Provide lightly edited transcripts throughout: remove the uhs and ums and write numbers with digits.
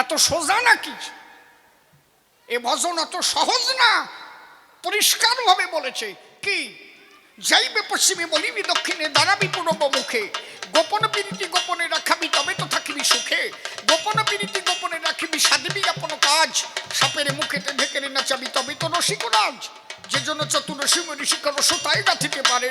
এত সোজা নাকি? এ ভজন অত সহজ না। পরিষ্কার ভাবে বলেছে কি, যাইবে পশ্চিমে বলিবি দক্ষিণে, দাঁড়াবি পূর্ব মুখে, গোপন প্রীতি গোপনে রাখাবি তবে তো থাকিবি সুখে, গোপন প্রীতি গোপনে রাখিবি সাধিবি আপন কাজ, সাপের মুখেতে ঢেকেরে নাচাবি তবে তো রসিক রাজ। যে জন্য চতুর্শী ঋষিক রসতায় গাথিতে পারে,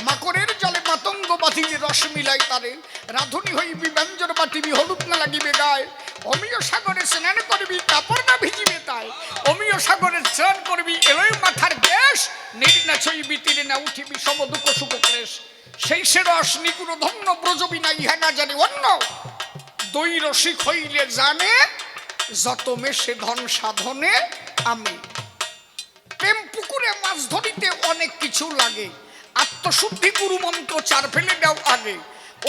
মাকড়ের জলে মাতঙ্গ বাঁধিলে রস মিলাই তারে, রাধুনি হইবি ব্যঞ্জন বাটিবি হলুদ না লাগিবে গায়ে, অমিয় সাগরে স্নান করবি কাপড় না ভিজিবে তাই, অমিয় সাগরে স্নান করবি এলোই মাথার গ্যাস, নীড় না ছইবি তীরে না উঠিবি সম দুঃখ সুখ ক্লেশ, সেই সে রস নিগুণ ধন্য ব্রজবি না ইহা না জানি অন্য, দুই রসিক হইলে জানে যত মেশে ধন সাধনে আমি। প্রেম পুকুরে মাছ ধরিতে অনেক কিছু লাগে, আত্মশুদ্ধি গুরু মন্ত্র চার ফেলে দাও আগে,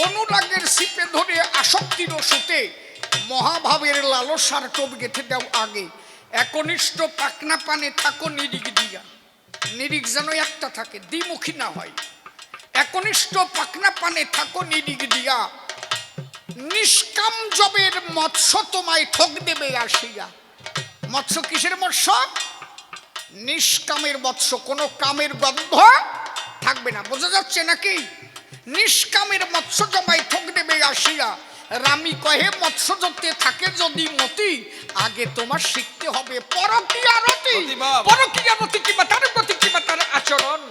অনুরাগের সিপে ধরে আসক্তির সুতে, মহাভাবের লালসার টোপ গেঁথে দাও আগে, একনিষ্ঠ পাকনা পানে থাকো নিরিখ দিয়া, নিরিখ যেন একটা থাকে, দ্বিমুখী না হয়, একনিষ্ঠ পাকনা পানে থাকো নিরিখ দিয়া, নিষ্কাম জবের মৎস্য তোমায় ঠক দেবে আসিয়া। মৎস্য কিসের মৎস্য? নিষ্কামের মৎস্য, কোনো কামের গন্ধ থাকবে না। বোঝা যাচ্ছে নাকি? নিষ্কামের মৎস্য জমায় ঠক দেবে আসিয়া, রামি কহে মৎস্য যতে থাকে যদি মতি, আগে তোমার শিখতে হবে পরকীয়া রতি, পরকীয়া রতি কিংবা তার প্রতি কিংবা তার আচরণ,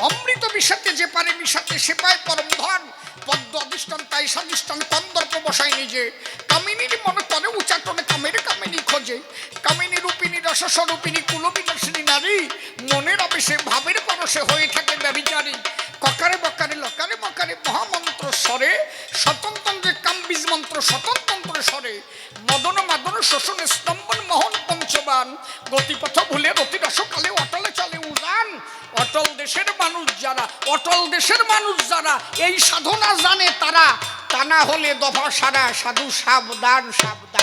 অমৃত মিশাতে যে পারে মিশাতে সে পায় পরম ধন, পদ্ম অধিষ্ঠান তাই সাধিষ্ঠান কন্দর্প বসায় নিজে, কামিনীর মনে করে উচ্চাটনে কামের কামিনী খোঁজে, কামিনী রূপিনী রসস্বরূপিনী কুলবিনাশিনী নারী, মনের আবেশে ভাবের পরশে হয়ে থাকে ব্যভিচারী, ককারে বকারে লকারে মকারে মহামন্ত্র স্বরে, স্বতন্ত্রে কাম বীজ মন্ত্র স্বতন্ত্র স্বরে, মদন মাদন শোষণ স্তম্ভন মোহন পঞ্চবান, গতিপথ ভুলে রতি রসকালে অটলে চলে উড়ান। অটল দেশের মানুষ যারা, অটল দেশের মানুষ যারা এই সাধনা জানে তারা, তা না হলে দফা সারা সাধু সাবধান সাবধান।